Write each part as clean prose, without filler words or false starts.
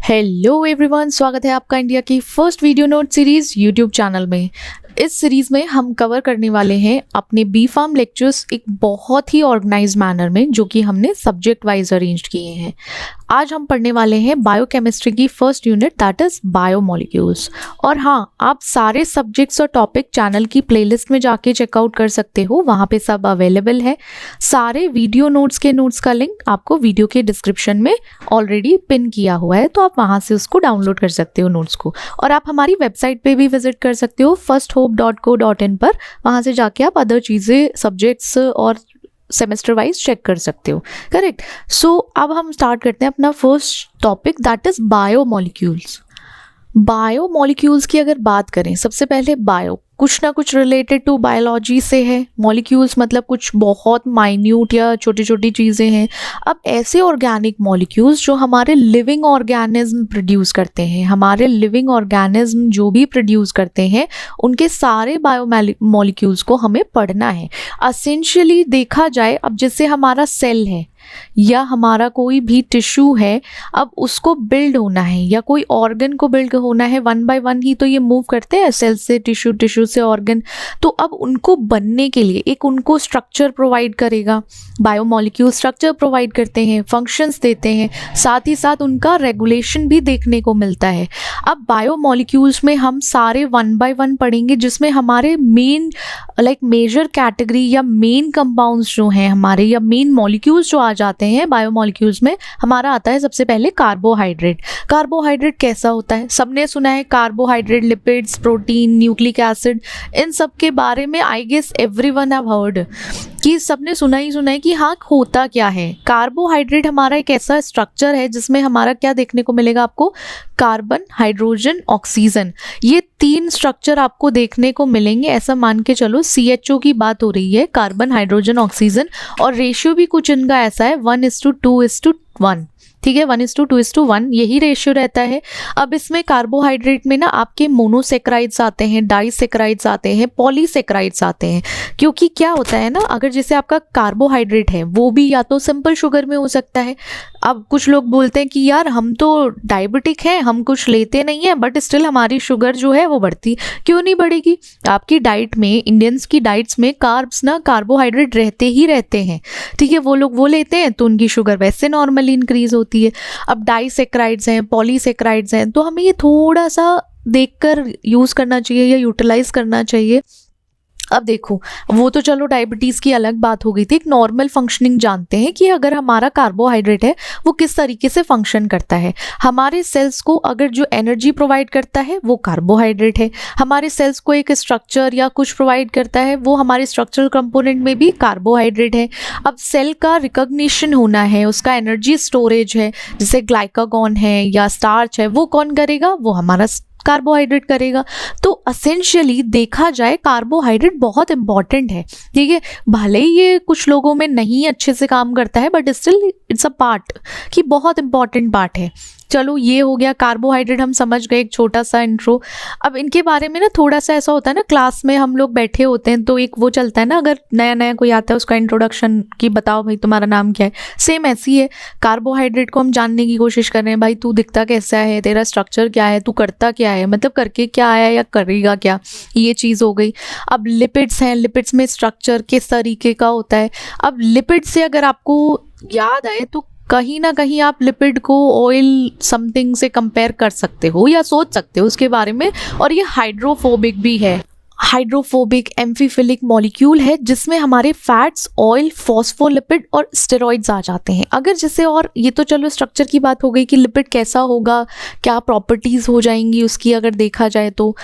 Hello everyone, स्वागत है आपका इंडिया की first video note series YouTube channel में। इस सीरीज़ में हम कवर करने वाले हैं अपने बी फार्म लेक्चर्स एक बहुत ही ऑर्गेनाइज मैनर में, जो कि हमने सब्जेक्ट वाइज अरेंज किए हैं। आज हम पढ़ने वाले हैं बायोकेमिस्ट्री की first unit, that is biomolecules. और हाँ, आप सारे सब्जेक्ट्स और टॉपिक चैनल की प्लेलिस्ट में जाके चेकआउट कर सकते हो, वहाँ पे सब अवेलेबल है। सारे वीडियो नोट्स के नोट्स का लिंक आपको वीडियो के डिस्क्रिप्शन में ऑलरेडी पिन किया हुआ है, तो आप वहाँ से उसको डाउनलोड कर सकते हो नोट्स को। और आप हमारी वेबसाइट पे भी विजिट कर सकते हो firsthope.co.in पर। वहाँ से जाके आप अदर चीज़ें, सब्जेक्ट्स और सेमेस्टर वाइज चेक कर सकते हो। करेक्ट। सो अब हम स्टार्ट करते हैं अपना first topic, that is biomolecules. Biomolecules की अगर बात करें, सबसे पहले बायो कुछ ना कुछ रिलेटेड टू बायोलॉजी से है। मॉलिक्यूल्स मतलब कुछ बहुत माइन्यूट या छोटी छोटी चीज़ें हैं। अब ऐसे ऑर्गेनिक मॉलिक्यूल्स जो हमारे लिविंग ऑर्गेनिज्म प्रोड्यूस करते हैं, हमारे लिविंग ऑर्गेनिज्म जो भी प्रोड्यूस करते हैं, उनके सारे बायोमोलिक्यूल्स को हमें पढ़ना है। एसेंशियली देखा जाए, अब जैसे हमारा सेल है या हमारा कोई भी टिश्यू है, अब उसको बिल्ड होना है या कोई ऑर्गन को बिल्ड होना है, वन बाय वन ही तो ये मूव करते हैं, सेल से टिश्यू, टिश्यू से ऑर्गन। तो अब उनको बनने के लिए एक उनको स्ट्रक्चर प्रोवाइड करेगा। बायोमोलिक्यूल स्ट्रक्चर प्रोवाइड करते हैं, फंक्शंस देते हैं, साथ ही साथ उनका रेगुलेशन भी देखने को मिलता है। अब बायोमोलिक्यूल्स में हम सारे वन बाय वन पढ़ेंगे, जिसमें हमारे मेन मेजर कैटेगरी या मेन कंपाउंड्स जो हैं हमारे, या मेन मॉलिक्यूल्स जो आ जाते हैं बायोमोलिक्यूल्स में, हमारा आता है सबसे पहले कार्बोहाइड्रेट। कार्बोहाइड्रेट कैसा होता है? सबने सुना है carbohydrate, lipids, protein, nucleic acid, इन सब के बारे में I guess everyone have heard कि सबने सुना ही सुना है कि हाँ, होता क्या है। कार्बोहाइड्रेट हमारा एक ऐसा स्ट्रक्चर है जिसमें हमारा क्या देखने को मिलेगा आपको? कार्बन, हाइड्रोजन, ऑक्सीजन, ये तीन स्ट्रक्चर आपको देखने को मिलेंगे। ऐसा मान के चलो CHO की बात हो रही है, कार्बन, हाइड्रोजन, ऑक्सीजन, और रेशियो भी कुछ इनका ऐसा है 1:2:1। ठीक है, 1:2:1 यही रेशियो रहता है। अब इसमें कार्बोहाइड्रेट में ना आपके मोनोसेक्राइड्स आते हैं, डाइसेक्राइड्स आते हैं, पॉलीसेक्राइड्स आते हैं। क्योंकि क्या होता है ना, अगर जैसे आपका कार्बोहाइड्रेट है वो भी या तो सिंपल शुगर में हो सकता है। अब कुछ लोग बोलते हैं कि यार हम तो डायबिटिक हैं, हम कुछ लेते नहीं हैं, बट स्टिल हमारी शुगर जो है वो बढ़ती क्यों नहीं बढ़ेगी? आपकी डाइट में, इंडियंस की डाइट्स में कार्ब्स ना, कार्बोहाइड्रेट रहते ही रहते हैं। ठीक है, वो लोग वो लेते हैं तो उनकी शुगर वैसे नॉर्मली इंक्रीज होती है। अब डाइसेक्राइड्स हैं, पॉलीसेक्राइड्स हैं, तो हमें ये थोड़ा सा देखकर यूज़ करना चाहिए या यूटिलाइज करना चाहिए। अब देखो, वो तो चलो डायबिटीज़ की अलग बात हो गई थी। एक नॉर्मल फंक्शनिंग जानते हैं कि अगर हमारा कार्बोहाइड्रेट है वो किस तरीके से फंक्शन करता है। हमारे सेल्स को अगर जो एनर्जी प्रोवाइड करता है वो कार्बोहाइड्रेट है। हमारे सेल्स को एक स्ट्रक्चर या कुछ प्रोवाइड करता है, वो हमारे स्ट्रक्चरल कंपोनेंट में भी कार्बोहाइड्रेट है। अब सेल का रिकॉग्निशन होना है, उसका एनर्जी स्टोरेज है, जैसे ग्लाइकागॉन है या स्टार्च है, वो कौन करेगा? वो हमारा कार्बोहाइड्रेट करेगा। तो असेंशियली देखा जाए, कार्बोहाइड्रेट बहुत इंपॉर्टेंट है। ठीक है, भले ही ये कुछ लोगों में नहीं अच्छे से काम करता है, but still it's a part, कि बहुत इंपॉर्टेंट पार्ट है। चलो, ये हो गया कार्बोहाइड्रेट, हम समझ गए, एक छोटा सा इंट्रो। अब इनके बारे में ना थोड़ा सा ऐसा होता है ना, क्लास में हम लोग बैठे होते हैं तो एक वो चलता है ना, अगर नया नया कोई आता है उसका इंट्रोडक्शन कि बताओ भाई तुम्हारा नाम क्या है। सेम ऐसी है, कार्बोहाइड्रेट को हम जानने की कोशिश कर रहे हैं, भाई तू दिखता कैसा है, तेरा स्ट्रक्चर क्या है, तू करता क्या है, मतलब करके क्या आया या करेगा क्या, ये चीज़ हो गई। अब लिपिड्स हैं, लिपिड्स में स्ट्रक्चर किस तरीके का होता है। अब लिपिड से अगर आपको याद आए तो कहीं ना कहीं आप लिपिड को ऑयल समथिंग से कंपेयर कर सकते हो या सोच सकते हो उसके बारे में। और ये हाइड्रोफोबिक भी है। हाइड्रोफोबिक एम्फीफिलिक मॉलिक्यूल है, जिसमें हमारे फैट्स, ऑयल, फॉस्फोलिपिड और स्टेरॉइड्स आ जाते हैं। अगर जैसे, और ये तो चलो स्ट्रक्चर की बात हो गई कि लिपिड कैसा होगा, क्या प्रॉपर्टीज़ हो जाएंगी उसकी, अगर देखा जाए तो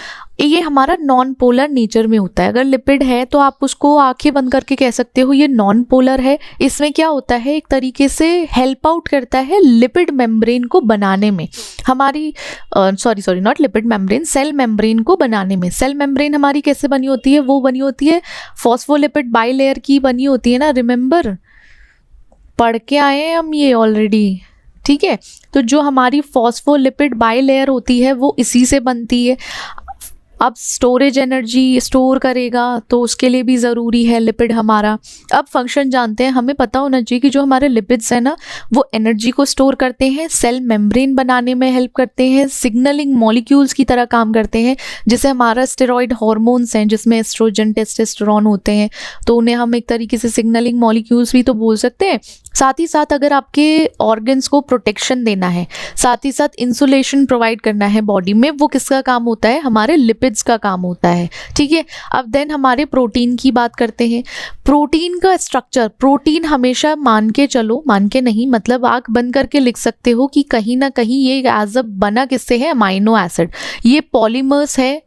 ये हमारा नॉन पोलर नेचर में होता है। अगर लिपिड है तो आप उसको आंखें बंद करके कह सकते हो ये नॉन पोलर है। इसमें क्या होता है, एक तरीके से हेल्प आउट करता है लिपिड मेम्ब्रेन को बनाने में, हमारी sorry not lipid membrane, cell membrane को बनाने में। सेल मेम्ब्रेन हमारी कैसे बनी होती है? वो बनी होती है फॉस्फोलिपिड बाइलेयर की बनी होती है ना, रिमेंबर, पढ़ के आए हैं हम ये ऑलरेडी। ठीक है, तो जो हमारी फॉस्फोलिपिड बाइलेयर होती है वो इसी से बनती है। अब स्टोरेज एनर्जी स्टोर करेगा तो उसके लिए भी ज़रूरी है लिपिड हमारा। अब फंक्शन जानते हैं, हमें पता होना चाहिए कि जो हमारे लिपिड्स हैं ना वो एनर्जी को स्टोर करते हैं, सेल मेम्ब्रेन बनाने में हेल्प करते हैं, सिग्नलिंग मॉलिक्यूल्स की तरह काम करते हैं, जैसे हमारा स्टेरॉइड हार्मोन्स हैं जिसमें एस्ट्रोजन टेस्टोस्टेरोन होते हैं, तो उन्हें हम एक तरीके से सिग्नलिंग मॉलिक्यूल्स भी तो बोल सकते हैं। साथ ही साथ अगर आपके ऑर्गन्स को प्रोटेक्शन देना है, साथ ही साथ इंसुलेशन प्रोवाइड करना है बॉडी में, वो किसका काम होता है? हमारे लिपिड्स का काम होता है, ठीक है। अब देन हमारे प्रोटीन की बात करते हैं। प्रोटीन का स्ट्रक्चर, प्रोटीन हमेशा मान के चलो, मान के नहीं मतलब आंख बंद करके लिख सकते हो कि कहीं ना कहीं ये एज अ बना किससे है? Amino acid. ये पॉलीमर्स है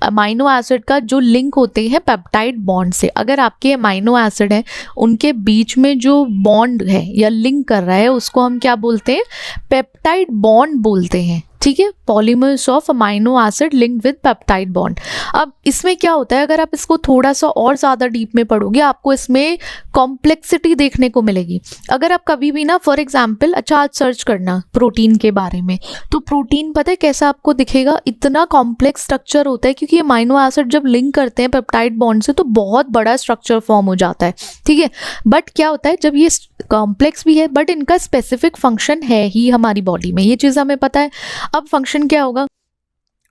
अमाइनो एसिड का जो लिंक होते हैं पेप्टाइड बॉन्ड से। अगर आपके अमाइनो एसिड है उनके बीच में जो बॉन्ड है या लिंक कर रहा है उसको हम क्या बोलते हैं? पेप्टाइड बॉन्ड बोलते हैं, ठीक है। Polymers of amino acid linked with peptide bond. अब इसमें क्या होता है, अगर आप इसको थोड़ा सा और ज़्यादा डीप में पढ़ोगे आपको इसमें कॉम्प्लेक्सिटी देखने को मिलेगी। अगर आप कभी भी ना फॉर एग्जांपल अच्छा आज सर्च करना प्रोटीन के बारे में, तो प्रोटीन पता है कैसा आपको दिखेगा? इतना कॉम्प्लेक्स स्ट्रक्चर होता है क्योंकि अमाइनो एसिड जब लिंक करते हैं पेप्टाइड बॉन्ड से तो बहुत बड़ा स्ट्रक्चर फॉर्म हो जाता है, ठीक है। बट क्या होता है जब ये कॉम्प्लेक्स भी है बट इनका स्पेसिफिक फंक्शन है ही हमारी बॉडी में, ये चीज़ हमें पता है। अब फंक्शन क्या होगा?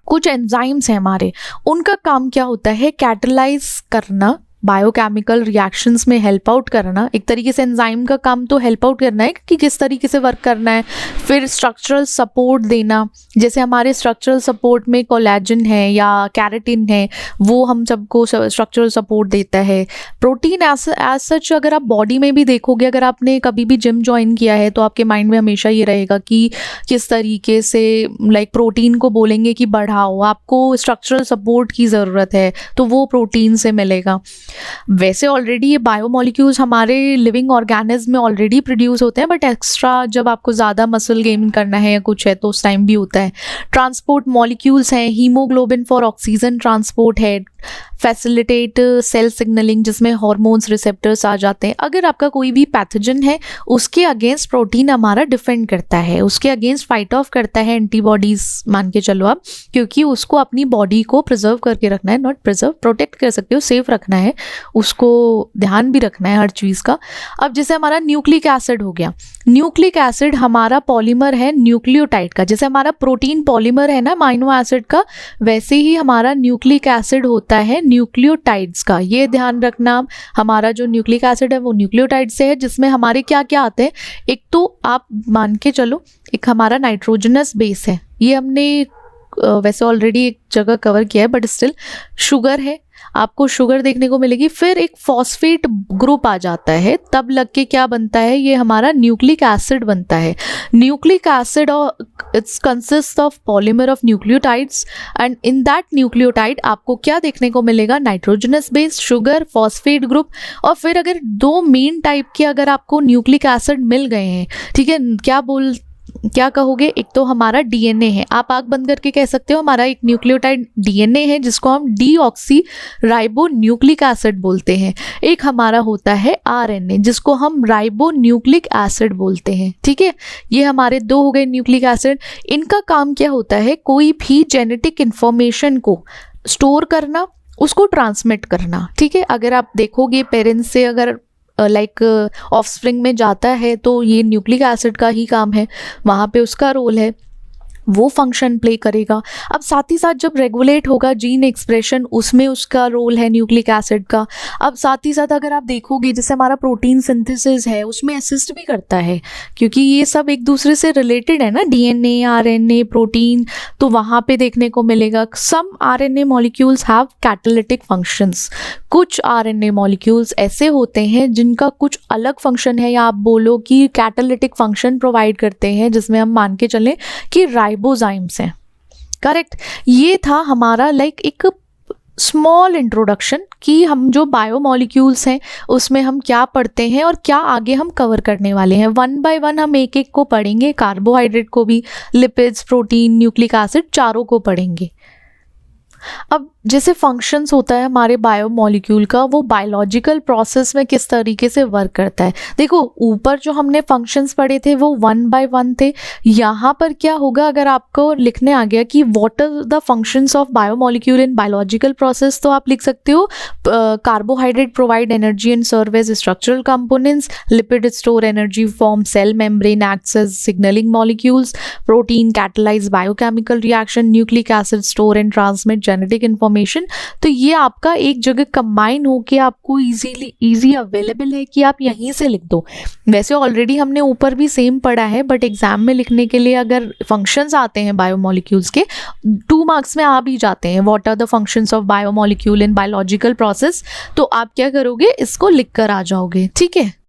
कुछ एंजाइम्स हैं हमारे, उनका काम क्या होता है? कैटलाइज करना, बायोकेमिकल रिएक्शंस में हेल्प आउट करना। एक तरीके से एंजाइम का काम तो हेल्प आउट करना है कि किस तरीके से वर्क करना है। फिर स्ट्रक्चरल सपोर्ट देना, जैसे हमारे स्ट्रक्चरल सपोर्ट में कोलेजन है या कैरेटिन है, वो हम सबको स्ट्रक्चरल सपोर्ट देता है। प्रोटीन एज सच अगर आप बॉडी में भी देखोगे, अगर आपने कभी भी जिम ज्वाइन किया है तो आपके माइंड में हमेशा ये रहेगा कि किस तरीके से लाइक प्रोटीन को बोलेंगे कि बढ़ाओ, आपको स्ट्रक्चरल सपोर्ट की ज़रूरत है तो वो प्रोटीन से मिलेगा। वैसे ऑलरेडी ये बायोमोलिक्यूल्स हमारे लिविंग ऑर्गेनिज्म में ऑलरेडी प्रोड्यूस होते हैं, बट एक्स्ट्रा जब आपको ज़्यादा मसल गेन करना है या कुछ है तो उस टाइम भी होता है। ट्रांसपोर्ट मॉलिक्यूल्स हैं, हीमोग्लोबिन फॉर ऑक्सीजन ट्रांसपोर्ट है, फैसिलिटेट सेल सिग्नलिंग जिसमें हार्मोन्स रिसेप्टर्स आ जाते हैं। अगर आपका कोई भी पैथोजन है उसके अगेंस्ट प्रोटीन हमारा डिफेंड करता है, उसके अगेंस्ट फाइट ऑफ करता है एंटीबॉडीज मान के चलो आप, क्योंकि उसको अपनी बॉडी को प्रिजर्व करके रखना है, नॉट प्रिजर्व, प्रोटेक्ट कर सकते हो, सेफ रखना है, उसको ध्यान भी रखना है हर चीज़ का। अब जैसे हमारा न्यूक्लिक एसिड हो गया, न्यूक्लिक एसिड हमारा पॉलीमर है न्यूक्लियोटाइड का। जैसे हमारा प्रोटीन पॉलीमर है ना अमाइनो एसिड का, वैसे ही हमारा न्यूक्लिक एसिड होता है न्यूक्लियोटाइड्स का। ये ध्यान रखना, हमारा जो न्यूक्लिक एसिड है वो न्यूक्लियोटाइड से है, जिसमें हमारे क्या क्या आते हैं? एक तो आप मान के चलो एक हमारा नाइट्रोजनस बेस है, ये हमने वैसे ऑलरेडी एक जगह कवर किया है बट स्टिल शुगर है, आपको शुगर देखने को मिलेगी। फिर एक फॉस्फेट ग्रुप आ जाता है, तब लग के क्या बनता है? ये हमारा न्यूक्लिक एसिड बनता है। Nucleic acid it's consist of polymer of nucleotides and in that nucleotide आपको क्या देखने को मिलेगा? Nitrogenous base, sugar, phosphate group. और फिर अगर दो मेन टाइप के अगर आपको न्यूक्लिक एसिड मिल गए हैं, ठीक है, क्या कहोगे? एक तो हमारा डीएनए है, आप आंख बंद करके कह सकते हो हमारा एक न्यूक्लियोटाइड डीएनए है जिसको हम डीऑक्सी राइबो न्यूक्लिक एसिड बोलते हैं। एक हमारा होता है आरएनए जिसको हम राइबो न्यूक्लिक एसिड बोलते हैं, ठीक है। ये हमारे दो हो गए न्यूक्लिक एसिड। इनका काम क्या होता है? कोई भी जेनेटिक इंफॉर्मेशन को स्टोर करना, उसको ट्रांसमिट करना, ठीक है। अगर आप देखोगे पेरेंट्स से अगर लाइक ऑफस्प्रिंग में जाता है तो ये न्यूक्लिक एसिड का ही काम है, वहाँ पे उसका रोल है, वो फंक्शन प्ले करेगा। अब साथ ही साथ जब रेगुलेट होगा जीन एक्सप्रेशन, उसमें उसका रोल है न्यूक्लिक एसिड का। अब साथ ही साथ अगर आप देखोगे जैसे हमारा प्रोटीन सिंथेसिस है उसमें असिस्ट भी करता है, क्योंकि ये सब एक दूसरे से रिलेटेड है ना, डीएनए, आरएनए, प्रोटीन, तो वहाँ पे देखने को मिलेगा। Some RNA molecules have catalytic functions. कुछ आरएनए मॉलिक्यूल्स ऐसे होते हैं जिनका कुछ अलग फंक्शन है, या आप बोलो कि कैटालिटिक फंक्शन प्रोवाइड करते हैं, जिसमें हम मान के चलें कि राइबोजाइम्स हैं, करेक्ट। ये था हमारा लाइक एक स्मॉल इंट्रोडक्शन कि हम जो बायोमॉलिक्यूल्स हैं उसमें हम क्या पढ़ते हैं और क्या आगे हम कवर करने वाले हैं। वन बाय वन हम एक एक को पढ़ेंगे, कार्बोहाइड्रेट को भी, लिपिड्स, प्रोटीन, न्यूक्लिक एसिड, चारों को पढ़ेंगे। अब जैसे फंक्शंस होता है हमारे बायोमोलिक्यूल का, वो बायोलॉजिकल प्रोसेस में किस तरीके से वर्क करता है। देखो ऊपर जो हमने फंक्शंस पढ़े थे वो 1 by 1 थे। यहाँ पर क्या होगा, अगर आपको लिखने आ गया कि what are the functions of biomolecule in biological process, तो आप लिख सकते हो carbohydrate provide energy and serve as structural components, lipid store energy form cell membrane acts as signalling molecules, protein catalyse biochemical reaction, nucleic acid store and transmit genetic information. तो ये आपका एक जगह कंबाइन होके आपको इजी अवेलेबल है कि आप यहीं से लिख दो। वैसे ऑलरेडी हमने ऊपर भी सेम पढ़ा है, बट एग्जाम में लिखने के लिए अगर फंक्शंस आते हैं बायोमोलिक्यूल्स के 2 मार्क्स में आ भी जाते हैं, what are the functions of biomolecule in biological process, तो आप क्या करोगे, इसको लिख कर आ जाओगे। ठीक है।